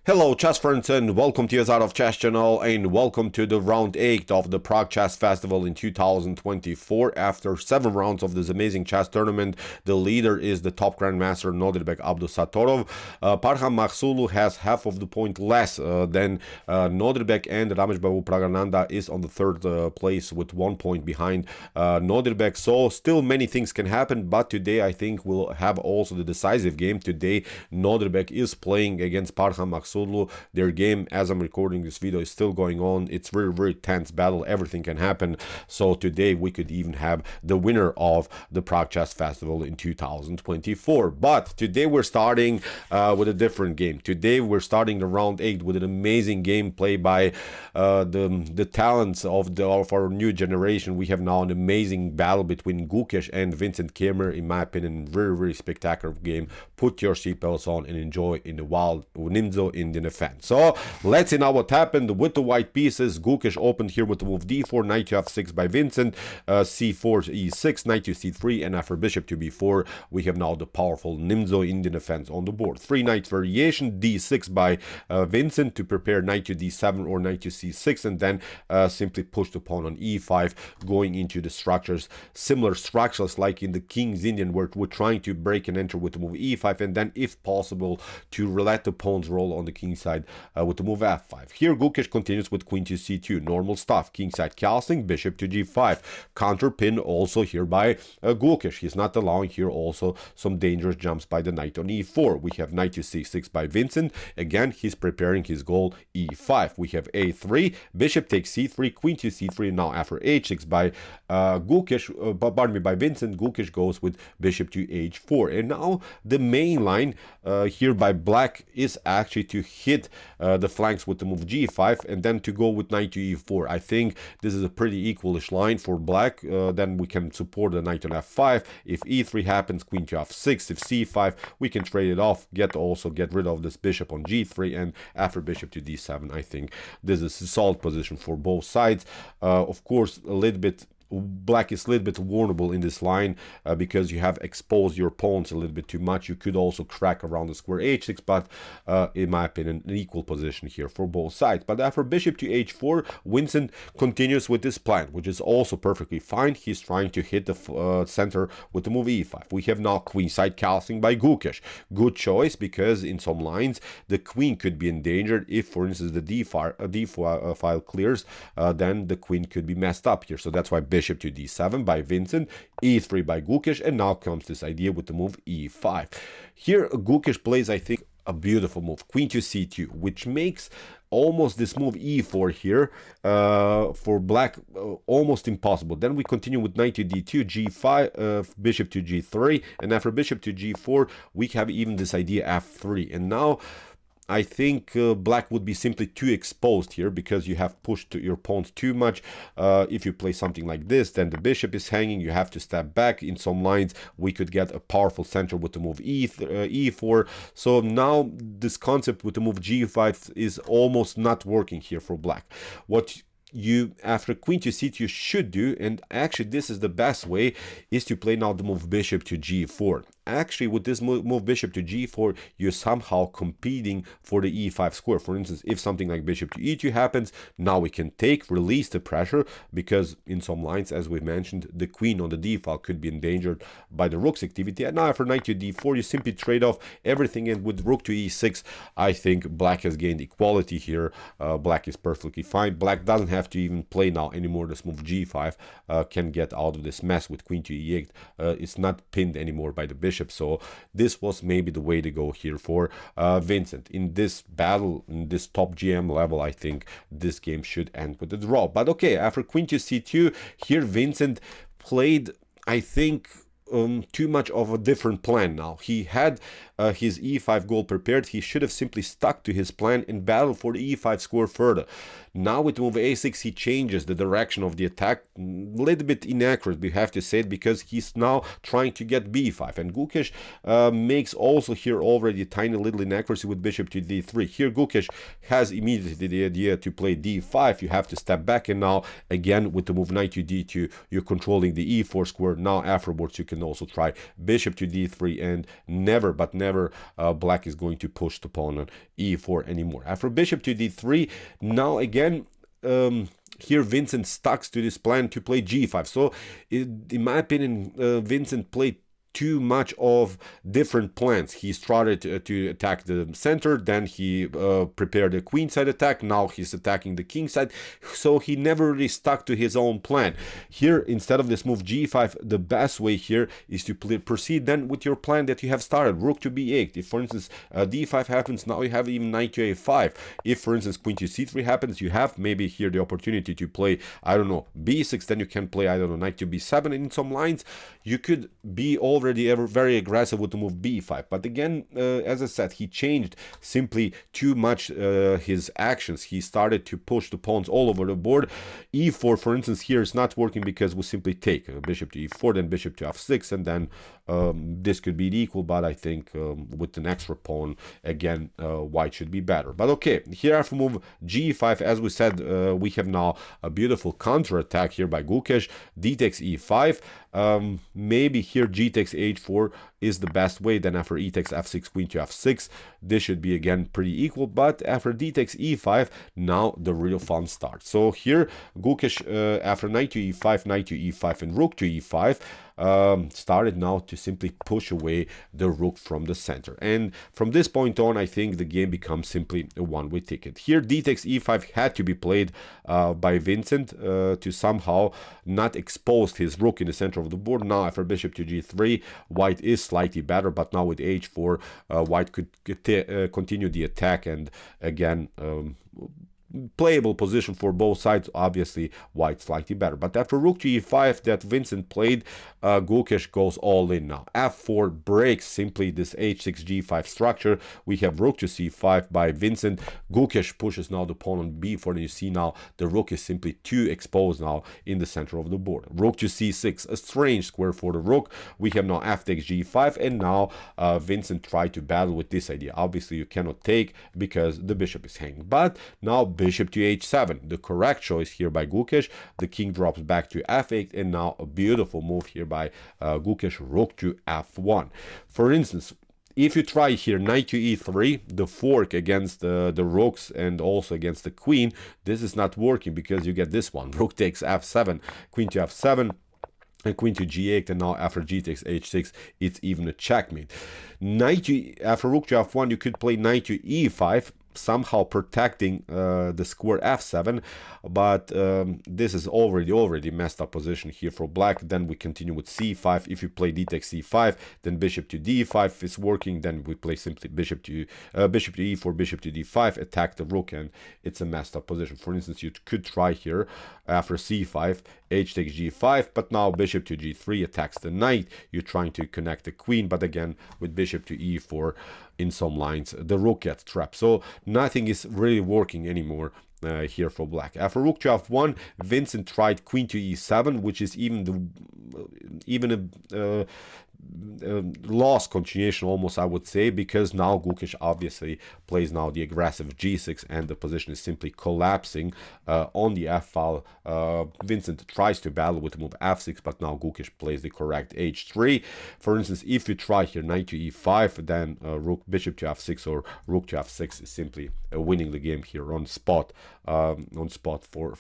Hello chess friends and welcome to Jozarov Chess Channel and welcome to the round 8 of the Prague Chess Festival in 2024. After 7 rounds of this amazing chess tournament, the leader is the top grandmaster Norbert Abdusatorov. Parham Makhsulu has half of the point less than Norbert, and Ramesh Babu Pragananda is on the third place with 1 point behind Norbert. So still many things can happen, but today I think we'll have also the decisive game. Today Norbert is playing against Parham Makhsulu. Their game, as I'm recording this video, is still going on. It's very tense battle. Everything can happen. So today we could even have the winner of the Prague Chess Festival in 2024. But today we're starting with a different game. Today we're starting the round 8 with an amazing game played by the talents of our new generation. We have now an amazing battle between Gukesh and Vincent Keymer. In my opinion, very spectacular game. Put your seatbelts on and enjoy in the wild Nimzo-Indian defense. So let's see now what happened with the white pieces. Gukesh opened here with the move d4, knight to f6 by Vincent, c4 e6, knight to c3, and after bishop to b4 we have now the powerful Nimzo-Indian defense on the board. 3 knight variation, d6 by Vincent to prepare knight to d7 or knight to c6, and then simply push the pawn on e5, going into the structures, similar structures like in the King's Indian, where we're trying to break and enter with the move e5, and then if possible to let the pawns roll on the king side with the move f5. Here Gukesh continues with queen to c2, normal stuff, king side castling, bishop to g5, counter pin also here by Gukesh. He's not allowing here also some dangerous jumps by the knight on e4. We have knight to c6 by Vincent. Again, he's preparing his goal e5. We have a3, bishop takes c3, queen to c3. Now after h6 by Gukesh, pardon me, by Vincent, Gukesh goes with bishop to h4. And now the main line here by black is actually to hit the flanks with the move g5 and then to go with knight to e4. I think this is a pretty equalish line for black. Then we can support the knight on f5. If e3 happens, queen to f6. If c5, we can trade it off, get rid of this bishop on g3, and after bishop to d7, I think this is a solid position for both sides. Of course, black is a little bit vulnerable in this line because you have exposed your pawns a little bit too much. You could also crack around the square h6, but in my opinion, an equal position here for both sides. But after bishop to h4, Vincent continues with this plan, which is also perfectly fine. He's trying to hit the center with the move e5. We have now queenside castling by Gukesh. Good choice, because in some lines the queen could be endangered. If, for instance, the d file clears, then the queen could be messed up here. So that's why bishop to d7 by Vincent, e3 by Gukesh, and now comes this idea with the move e5. Here Gukesh plays, I think, a beautiful move, queen to c2, which makes almost this move e4 here for black almost impossible. Then we continue with knight to d2, g5, bishop to g3, and after bishop to g4 we have even this idea f3. And now I think black would be simply too exposed here because you have pushed your pawns too much. If you play something like this, then the bishop is hanging. You have to step back. In some lines, we could get a powerful center with the move e4. So now this concept with the move g5 is almost not working here for black. What you, after queen to c2, you should do, and actually this is the best way, is to play now the move bishop to g4. Actually, with this move bishop to g4, you're somehow competing for the e5 square. For instance, if something like bishop to e2 happens, now we can release the pressure, because in some lines, as we mentioned, the queen on the d file could be endangered by the rook's activity. And now after knight to d4, you simply trade off everything, and with rook to e6, I think black has gained equality here. Black is perfectly fine. Black doesn't have to even play now anymore this move g5, can get out of this mess with queen to e8. It's not pinned anymore by the bishop. So this was maybe the way to go here for Vincent. In this battle, in this top GM level, I think this game should end with a draw. But okay, after queen to c2, here Vincent played, I think, too much of a different plan now. He had his e5 goal prepared. He should have simply stuck to his plan and battled for the e5 square further. Now with move a6, he changes the direction of the attack. A little bit inaccurate, we have to say it, because he's now trying to get b5. And Gukesh makes also here already a tiny little inaccuracy with bishop to d3. Here Gukesh has immediately the idea to play d5. You have to step back, and now again with the move knight to d2, you're controlling the e4 square. Now afterwards you can can also try bishop to d3, and never, but never, black is going to push the pawn on e4 anymore. After bishop to d3, now again, here Vincent stuck to this plan to play g5. So in my opinion, Vincent played too much of different plans. He started to attack the center, then he prepared a queenside attack, now he's attacking the kingside, so he never really stuck to his own plan. Here, instead of this move g5, the best way here is to proceed then with your plan that you have started, rook to b8. If, for instance, d5 happens, now you have even knight to a5. If, for instance, queen to c3 happens, you have maybe here the opportunity to play, I don't know, b6, then you can play, I don't know, knight to b7, and in some lines, you could be already very aggressive with the move b5. But again, as I said, he changed simply too much his actions. He started to push the pawns all over the board. e4, for instance, here is not working because we simply take bishop to e4, then bishop to f6, and then this could be equal, but I think with an extra pawn, again, white should be better. But okay, here after move g5, as we said, we have now a beautiful counter attack here by Gukesh. D takes e5. Maybe here g takes h4 is the best way. Then after e takes f6, queen to f6, this should be again pretty equal. But after d takes e5, now the real fun starts. So here Gukesh, after knight to e5, knight to e5, and rook to e5, started now to simply push away the rook from the center. And from this point on, I think the game becomes simply a one-way ticket. Here d takes e5 had to be played by Vincent to somehow not expose his rook in the center of the board. Now after bishop to g3, white is slightly better, but now with h4, white could continue the attack, and again, playable position for both sides. Obviously white slightly better, but after rook to e5 that Vincent played, Gukesh goes all in now. f4 breaks simply this h6 g5 structure. We have rook to c5 by Vincent. Gukesh pushes now the pawn on b4, and you see now the rook is simply too exposed now in the center of the board. Rook to c6, a strange square for the rook. We have now f takes g5, and now Vincent tried to battle with this idea. Obviously you cannot take because the bishop is hanging, but now bishop to h7, the correct choice here by Gukesh. The king drops back to f8, and now a beautiful move here by Gukesh, rook to f1. For instance, if you try here knight to e3, the fork against the rooks and also against the queen, this is not working because you get this one, rook takes f7, queen to f7, and queen to g8, and now after g takes h6, it's even a checkmate. After rook to f1, you could play knight to e5, somehow protecting the square f7, but this is already messed up position here for black. Then we continue with c5. If you play d takes c5, then bishop to d5 is working. Then we play simply bishop to e4, bishop to d5, attack the rook, and it's a messed up position. For instance, you could try here after c5, h takes g5, but now bishop to g3 attacks the knight. You're trying to connect the queen, but again with bishop to e4, in some lines the rook gets trapped, so nothing is really working anymore here for black. After rook to f1, Vincent tried queen to e7, which is even a lost continuation almost, I would say, because now Gukesh obviously plays now the aggressive g6, and the position is simply collapsing on the f file. Vincent tries to battle with the move f6, but now Gukesh plays the correct h3. For instance, if you try here knight to e5, then bishop to f6 or rook to f6 is simply winning the game here on spot for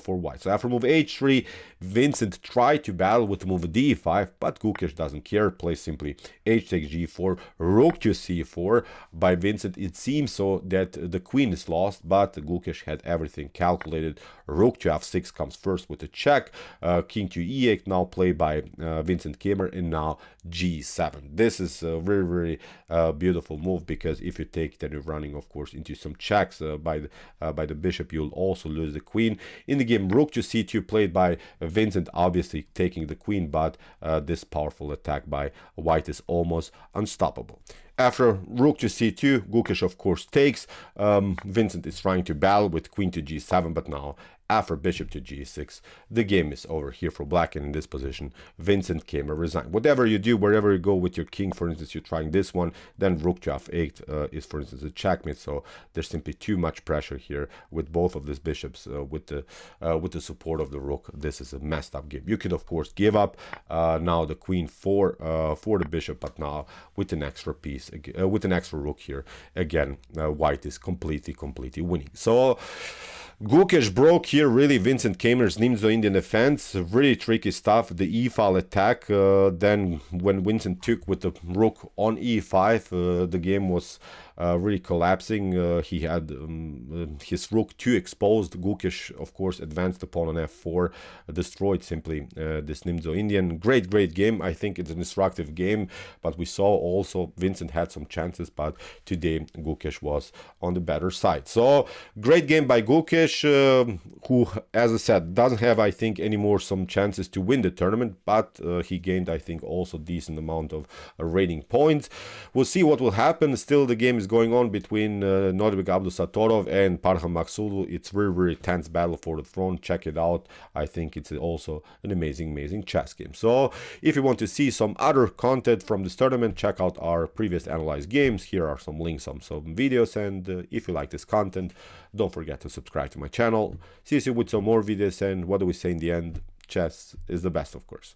white. So after move h3, Vincent tried to battle with the move d5, but Gukesh doesn't care, plays simply h takes g4, rook to c4. By Vincent, it seems so that the queen is lost, but Gukesh had everything calculated. Rook to f6 comes first with a check, king to e8 now played by Vincent Keymer, and now g7. This is a very beautiful move, because if you take, then you're running of course into some checks by the bishop. You'll also lose the queen. In the game, rook to c2 played by Vincent, obviously taking the queen, but this powerful attack by white is almost unstoppable. After rook to c2, Gukesh of course takes. Vincent is trying to battle with queen to g7, but now After bishop to g6, the game is over here for black, and in this position, Vincent Keymer resigned. Whatever you do, wherever you go with your king, for instance, you're trying this one, then rook to f8 is, for instance, a checkmate. So there's simply too much pressure here with both of these bishops, with the support of the rook. This is a messed up game. You could, of course, give up now the queen for the bishop, but now with an extra piece, with an extra rook here, again, white is completely winning. So Gukesh broke here really Vincent Keymer's Nimzo-Indian defense. Really tricky stuff. The e-file attack. Then when Vincent took with the rook on e5, the game was really collapsing. He had his rook too exposed. Gukesh, of course, advanced the pawn on f4, destroyed simply this Nimzo-Indian. Great game. I think it's an instructive game, but we saw also Vincent had some chances, but today Gukesh was on the better side. So great game by Gukesh, who, as I said, doesn't have, I think, anymore some chances to win the tournament, but he gained, I think, also decent amount of rating points. We'll see what will happen. Still, the game is going on between Nodirbek Abdusattorov and Parham Makhsoudlu. It's very tense battle for the throne. Check it out. I think it's also an amazing chess game. So if you want to see some other content from this tournament, check out our previous analyzed games. Here are some links on some videos, and if you like this content, don't forget to subscribe to my channel. See you soon with some more videos, and what do we say in the end? Chess is the best, of course.